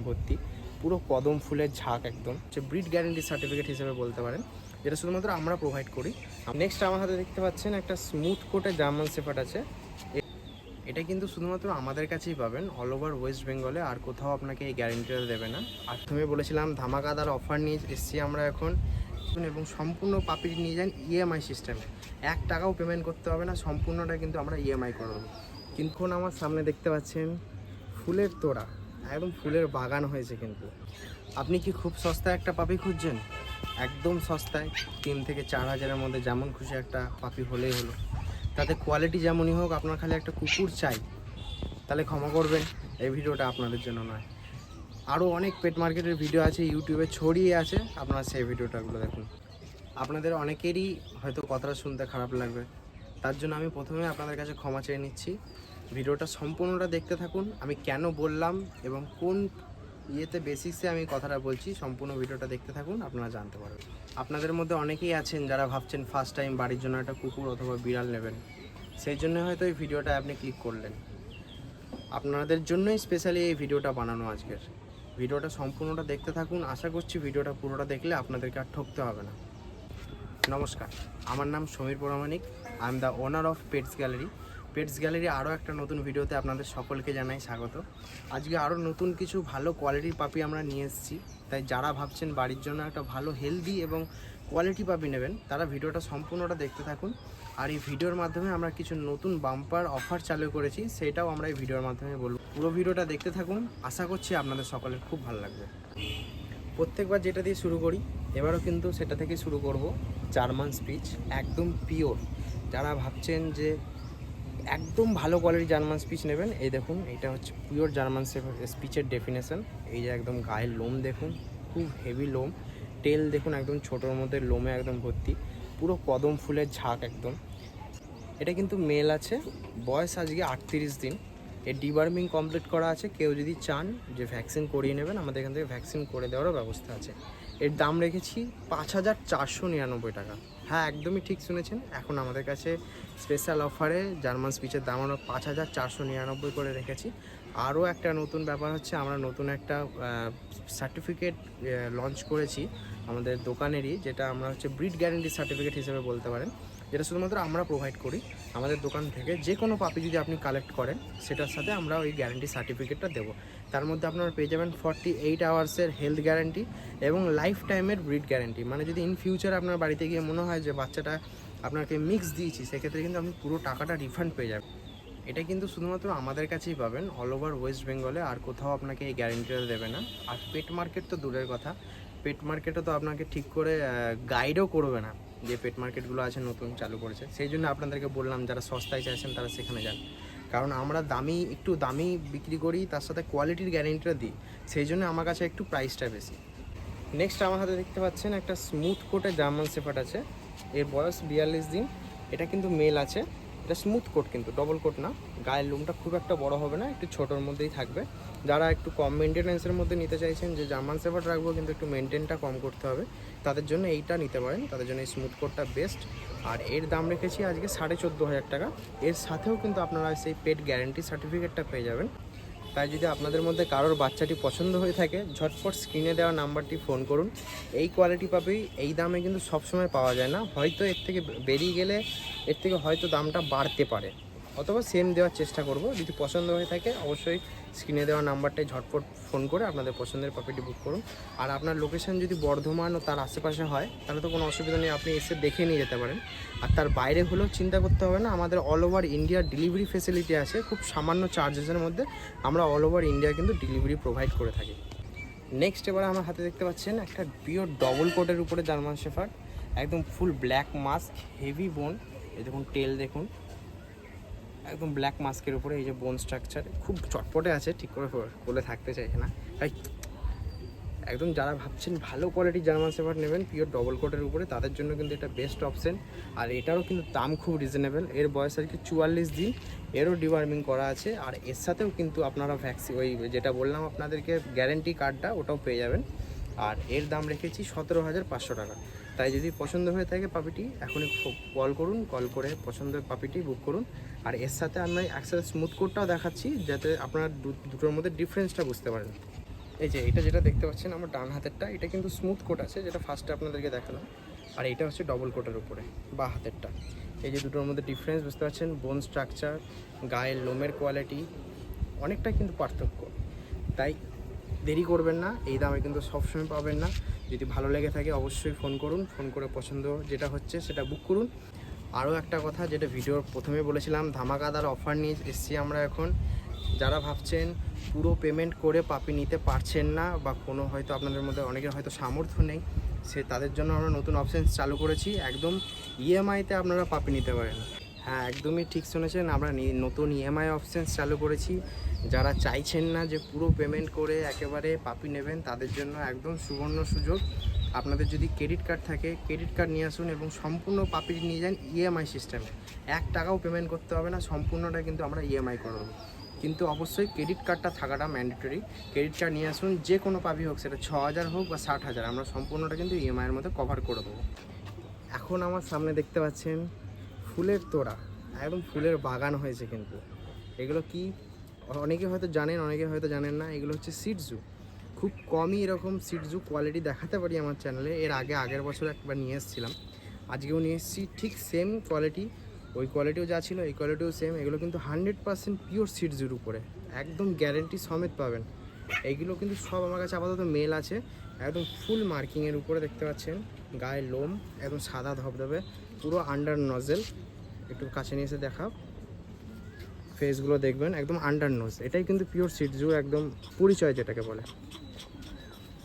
ভর্তি, পুরো কদম ফুলের ঝাঁক একদম, যে ব্রিড গ্যারেন্টি সার্টিফিকেট হিসেবে বলতে পারেন, যেটা শুধুমাত্র আমরা প্রোভাইড করি। নেক্সট আমার হাতে দেখতে পাচ্ছেন একটা স্মুথ কোটের জার্মান শেফার্ড আছে। এটা কিন্তু শুধুমাত্র আমাদের কাছেই পাবেন, অল ওভার ওয়েস্ট বেঙ্গলে আর কোথাও আপনাকে এই গ্যারেন্টিটা দেবে না। আর তুমি বলেছিলাম ধামাকাদার অফার নিয়ে এসেছি আমরা এখন, এবং সম্পূর্ণ পাপিটি নিয়ে যান ইএমআই সিস্টেমে, 1 টাকাও পেমেন্ট করতে হবে না, সম্পূর্ণটা কিন্তু আমরা ইএমআই করব। কিন্তু আমার সামনে দেখতে পাচ্ছেন ফুলের তোড়া, একদম ফুলের বাগান হয়েছে। কিন্তু আপনি কি খুব সস্তায় একটা পাপি খুঁজছেন? একদম সস্তায় 3 থেকে 4 হাজারের মধ্যে যেমন খুশি একটা পাপি হলেই হলো, তাতে কোয়ালিটি যেমনই হোক, আপনার খালি একটা কুকুর চাই, তাহলে ক্ষমা করবেন, এই ভিডিওটা আপনাদের জন্য নয়। আরও অনেক পেট মার্কেটের ভিডিও আছে ইউটিউবে ছড়িয়ে আছে, আপনারা সেই ভিডিওটাগুলো দেখুন। আপনাদের অনেকেরই হয়তো কথাটা শুনতে খারাপ লাগবে, তার জন্য আমি প্রথমে আপনাদের কাছে ক্ষমা চেয়ে নিচ্ছি। ভিডিওটা সম্পূর্ণটা দেখতে থাকুন, আমি কেন বললাম এবং কোন বেসিক্সে আমি কথাটা বলছি, সম্পূর্ণ ভিডিওটা দেখতে থাকুন, আপনারা জানতে পারবেন। আপনাদের মধ্যে অনেকেই আছেন যারা ভাবছেন ফার্স্ট টাইম বাড়ির জন্য একটা কুকুর অথবা বিড়াল নেবেন, সেই জন্য হয়তো এই ভিডিওটা আপনি ক্লিক করলেন। আপনাদের জন্যই স্পেশালি এই ভিডিওটা বানানো আজকের। ভিডিওটা সম্পূর্ণটা দেখতে থাকুন, আশা করছি ভিডিওটা পুরোটা দেখলে আপনাদেরকে আর ঠকতে হবে না। নমস্কার, আমার নাম Samir Paramanik, I am the owner of pets gallery. Pets gallery আরও একটা নতুন ভিডিওতে আপনাদের সকলকে জানাই স্বাগত। আজকে আরও নতুন কিছু ভালো কোয়ালিটির পাপি আমরা নিয়ে এসেছি, তাই যারা ভাবছেন বাড়ির জন্য একটা ভালো হেলদি এবং কোয়ালিটি পাপি নেবেন, তারা ভিডিওটা সম্পূর্ণটা দেখতে থাকুন। আর এই ভিডিওর মাধ্যমে আমরা কিছু নতুন বাম্পার অফার চালু করেছি, সেটাও আমরা এই ভিডিওর মাধ্যমে বলব। পুরো ভিডিওটা দেখতে থাকুন, আশা করছি আপনাদের সকলের খুব ভালো লাগবে। প্রত্যেকবার যেটা দিয়ে শুরু করি, এবারও কিন্তু সেটা থেকে শুরু করব। জার্মান স্পিচ, একদম পিওর। যারা ভাবছেন যে একদম ভালো কোয়ালিটি জার্মান স্পিচ নেবেন, এই দেখুন, এটা হচ্ছে পিওর জার্মান স্পিচের ডেফিনেশন। এই যে একদম গায়ের লোম দেখুন, খুব হেভি লোম, টেল দেখুন একদম ছোটোর মধ্যে লোমে একদম ভর্তি, পুরো কদম ফুলের ঝাঁক একদম। এটা কিন্তু মেল আছে, বয়স আজকে 38 দিন। এর ডিবার্মিং কমপ্লিট করা আছে, কেউ যদি চান যে ভ্যাকসিন করিয়ে নেবেন, আমাদের এখান থেকে ভ্যাকসিন করে দেওয়ারও ব্যবস্থা আছে। এর দাম রেখেছি 5499 টাকা। হ্যাঁ, একদমই ঠিক শুনেছেন, এখন আমাদের কাছে স্পেশাল অফারে জার্মান স্পিচের দাম আমরা 5499 করে রেখেছি। আরও একটা নতুন ব্যাপার হচ্ছে, আমরা নতুন একটা সার্টিফিকেট লঞ্চ করেছি আমাদের দোকানেরই, যেটা আমরা হচ্ছে ব্রিড গ্যারেন্টি সার্টিফিকেট হিসেবে বলতে পারেন, যেটা শুধুমাত্র আমরা প্রোভাইড করি। আমাদের দোকান থেকে যে কোনো পাপি যদি আপনি কালেক্ট করেন, সেটার সাথে আমরা ওই গ্যারেন্টি সার্টিফিকেটটা দেবো। তার মধ্যে আপনারা পেয়ে যাবেন 48 আওয়ার্সের হেলথ গ্যারেন্টি এবং লাইফ টাইমের ব্রিড গ্যারেন্টি। মানে যদি ইন ফিউচার আপনার বাড়িতে গিয়ে মনে হয় যে বাচ্চাটা আপনাকে মিক্স দিয়েছি, সেক্ষেত্রে কিন্তু আপনি পুরো টাকাটা রিফান্ড পেয়ে যাবেন। এটা কিন্তু শুধুমাত্র আমাদের কাছেই পাবেন, অল ওভার ওয়েস্ট বেঙ্গলে আর কোথাও আপনাকে এই গ্যারেন্টিটা দেবে না। আর পেট মার্কেট তো দূরের কথা, পেট মার্কেটে তো আপনাকে ঠিক করে গাইডও করবে না, যে পেট মার্কেটগুলো আছে নতুন চালু করেছে। সেই জন্য আপনাদেরকে বললাম, যারা সস্তায় চাইছেন তারা সেখানে যান, কারণ আমরা একটু দামি বিক্রি করি, তার সাথে কোয়ালিটির গ্যারেন্টিটা দিই, সেই জন্য আমার কাছে একটু প্রাইসটা বেশি। নেক্সট আমার হাতে দেখতে পাচ্ছেন একটা স্মুথ কোটের জার্মান শেফার্ড আছে। এর বয়স 42 দিন। এটা কিন্তু মেল আছে। এটা স্মুথ কোট, কিন্তু ডবল কোট না। গায়ের লোমটা খুব একটা বড় হবে না, একটু ছোটোর মধ্যেই থাকবে। যারা একটু কম মেনটেন্যান্সের মধ্যে নিতে চাইছেন, যে জার্মান শেফার্ড রাখবো কিন্তু একটু মেনটেনটা কম করতে হবে, তাদের জন্য এইটা নিতে পারেন, তাদের জন্য এই স্মুথ কোটটা বেস্ট। আর এর দাম রেখেছি আজকে 14,500 টাকা। এর সাথেও কিন্তু আপনারা সেই পেট গ্যারেন্টি সার্টিফিকেটটা পেয়ে যাবেন। তাই যদি আপনাদের মধ্যে কারোর বাচ্চাটি পছন্দ হয়ে থাকে, ঝটপট স্ক্রিনে দেওয়া নাম্বারটি ফোন করুন। এই কোয়ালিটি পাবেই এই দামে কিন্তু সবসময় পাওয়া যায় না, হয়তো এর থেকে বেরিয়ে গেলে এর থেকে হয়তো দামটা বাড়তে পারে, অথবা সেম দেওয়ার চেষ্টা করব। যদি পছন্দ হয়ে থাকে, অবশ্যই স্ক্রিনে দেওয়া নাম্বারটায় ঝটপট ফোন করে আপনাদের পছন্দের পাপিটি বুক করুন। আর আপনার লোকেশন যদি বর্ধমান ও তার আশেপাশে হয়, তাহলে তো কোনো অসুবিধা নেই, আপনি এসে দেখে নিয়ে যেতে পারেন। আর তার বাইরে হলেও চিন্তা করতে হবে না, আমাদের all over India delivery facility আছে। খুব সামান্য চার্জেসের মধ্যে আমরা অল ওভার ইন্ডিয়া কিন্তু ডেলিভারি প্রোভাইড করে থাকি। নেক্সট এবার আমার হাতে দেখতে পাচ্ছেন একটা পিওর ডবল কোটের উপরে জার্মান শেফার্ড, একদম ফুল ব্ল্যাক মাস্ক, হেভি বোন। এই দেখুন, টেল দেখুন, একদম ব্ল্যাক মাস্কের উপরে এই যে বোন স্ট্রাকচার, খুব চটপটে আছে, ঠিক করে বলে থাকতে চাইছে না। তাই একদম যারা ভাবছেন ভালো কোয়ালিটির জার্মান শেফার্ড নেবেন পিওর ডবল কোটের উপরে, তাদের জন্য কিন্তু এটা বেস্ট অপশন। আর এটারও কিন্তু দাম খুব রিজনেবল। এর বয়স আর কি 44 দিন। এরও ডিওয়ার্মিং করা আছে, আর এর সাথেও কিন্তু আপনারা ভ্যাকসিন, ওই যেটা বললাম আপনাদেরকে গ্যারেন্টি কার্ডটা, ওটাও পেয়ে যাবেন। আর এর দাম রেখেছি 17,500 টাকা। তাই যদি পছন্দ হয়ে থাকে পাপিটি, এখনই কল করুন, কল করে পছন্দের পাপিটি বুক করুন। আর এর সাথে আমি একসাথে স্মুথ কোটটাও দেখাচ্ছি, যাতে আপনারা দুটোর মধ্যে ডিফারেন্সটা বুঝতে পারেন। এই যে এটা যেটা দেখতে পাচ্ছেন আমার ডান হাতেরটা, এটা কিন্তু স্মুথ কোট আছে, যেটা ফার্স্টে আপনাদেরকে দেখালাম। আর এইটা হচ্ছে ডবল কোটের উপরে বা হাতেরটা। এই যে দুটোর মধ্যে ডিফারেন্স বুঝতে পারছেন, বোন স্ট্রাকচার, গায়ের লোমের কোয়ালিটি অনেকটা কিন্তু পার্থক্য। তাই দেরি করবেন না, এই দামে কিন্তু সবসময় পাবেন না। যদি ভালো লেগে থাকে অবশ্যই ফোন করুন, ফোন করে পছন্দ যেটা হচ্ছে সেটা বুক করুন। আরও একটা কথা, যেটা ভিডিওর প্রথমে বলেছিলাম, ধামাকাদার অফার নিয়ে এসেছি আমরা এখন। যারা ভাবছেন পুরো পেমেন্ট করে পাপি নিতে পারছেন না, বা কোনো হয়তো আপনাদের মধ্যে অনেকের হয়তো সামর্থ্য নেই, তাদের জন্য আমরা নতুন অপশান চালু করেছি। একদম ইএমআইতে আপনারা পাপি নিতে পারেন। হ্যাঁ, একদমই ঠিক শুনেছেন, আমরা নতুন ইএমআই অপশান চালু করেছি। যারা চাইছেন না যে পুরো পেমেন্ট করে একেবারে পাপি নেবেন, তাদের জন্য একদম সুবর্ণ সুযোগ। আপনাদের যদি ক্রেডিট কার্ড থাকে, ক্রেডিট কার্ড নিয়ে আসুন এবং সম্পূর্ণ পাপি নিয়ে যান ইএমআই সিস্টেমে। 1 টাকাও পেমেন্ট করতে হবে না, সম্পূর্ণটা কিন্তু আমরা ইএমআই করাবো। কিন্তু অবশ্যই ক্রেডিট কার্ডটা থাকাটা ম্যান্ডেটরি। ক্রেডিট কার্ড নিয়ে আসুন, যে কোনো পাপি হোক, সেটা 6,000 হোক বা 60,000, আমরা সম্পূর্ণটা কিন্তু ইএমআইয়ের মধ্যে কভার করে দেবো। এখন আমার সামনে দেখতে পাচ্ছেন ফুলের তোড়া, একদম ফুলের বাগান হয়েছে কিন্তু। এগুলো কি অনেকে হয়তো জানেন, অনেকে হয়তো জানেন না। এগুলো হচ্ছে সিটজু। খুব কমই এরকম সিটজু কোয়ালিটি দেখাতে পারি আমার চ্যানেলে। আগের বছর একবার নিয়ে এসেছিলাম, আজকেও নিয়ে এসেছি। ঠিক সেম কোয়ালিটি, ওই কোয়ালিটিও যা ছিল এই কোয়ালিটিও সেম। এগুলো কিন্তু 100% পিওর সিটজুর উপরে, একদম গ্যারেন্টি সমেত পাবেন। এইগুলো কিন্তু সব আমার কাছে আপাতত মেল আছে। একদম ফুল মার্কিংয়ের উপরে দেখতে পাচ্ছেন, গায়ের লোম একদম সাদা ধবধবে, পুরো আন্ডার নজেল। একটু কাছে নিয়ে এসে দেখাও, ফেসগুলো দেখবেন একদম আন্ডার নোজ। এটাই কিন্তু পিওর সিটজু, একদম পরিচয় যেটাকে বলে।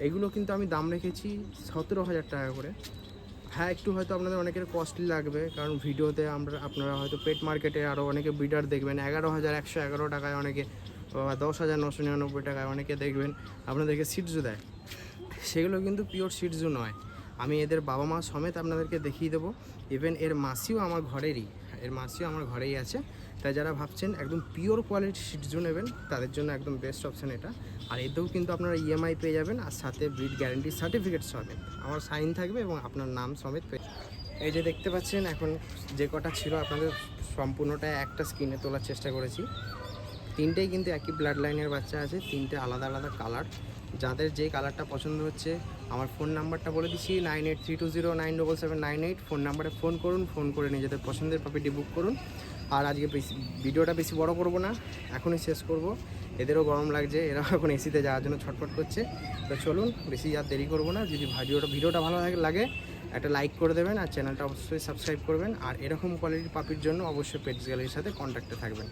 এইগুলো কিন্তু আমি দাম রেখেছি 17,000 টাকা করে। হ্যাঁ, একটু হয়তো আপনাদের অনেকের কস্টলি লাগবে, কারণ ভিডিওতে আপনারা হয়তো পেট মার্কেটে আরও অনেকে ব্রিডার দেখবেন 11,111 টাকায়, অনেকে 10,999 টাকায় অনেকে দেখবেন আপনাদেরকে সিটজু দেয়। সেগুলো কিন্তু পিওর সিটজু নয়। আমি এদের বাবা মা সমেত আপনাদেরকে দেখিয়ে দেবো। ইভেন এর মাসিও আমার ঘরেই আছে। তাই যারা ভাবছেন একদম পিওর কোয়ালিটি সিটজু নেবেন, তাদের জন্য একদম বেস্ট অপশান এটা। আর এতেও কিন্তু আপনারা ইএমআই পেয়ে যাবেন, আর সাথে ব্রিড গ্যারেন্টি সার্টিফিকেট সমেত আমার সাইন থাকবে এবং আপনার নাম সমেত পেয়ে। এই যে দেখতে পাচ্ছেন, এখন যে কটা ছিল আপনাদের সম্পূর্ণটা একটা স্ক্রিনে তোলার চেষ্টা করেছি। তিনটেই কিন্তু একই ব্লাড লাইনের বাচ্চা আছে, তিনটে আলাদা আলাদা কালার। যাদের যে কালারটা পছন্দ হচ্ছে, আমার ফোন নাম্বারটা বলে দিচ্ছি, 9832097798। ফোন নাম্বারে ফোন করুন, ফোন করে নিজেদের পছন্দের পাপিটি বুক করুন। আর আজকে ভিডিওটা বেশি বড় করব না, এখনই শেষ করব। এদেরও গরম লাগছে, এরাও এখন এসিতে যাওয়ার জন্য ছটফট করছে। তো চলুন, বেশি আর দেরি করব না। যদি ভিডিওটা ভালো লাগে একটা লাইক করে দেবেন, আর চ্যানেলটা অবশ্যই সাবস্ক্রাইব করবেন। আর এরকম কোয়ালিটির পাপির জন্য অবশ্যই পেটস গ্যালারির সাথে কন্ট্যাক্টে থাকবেন।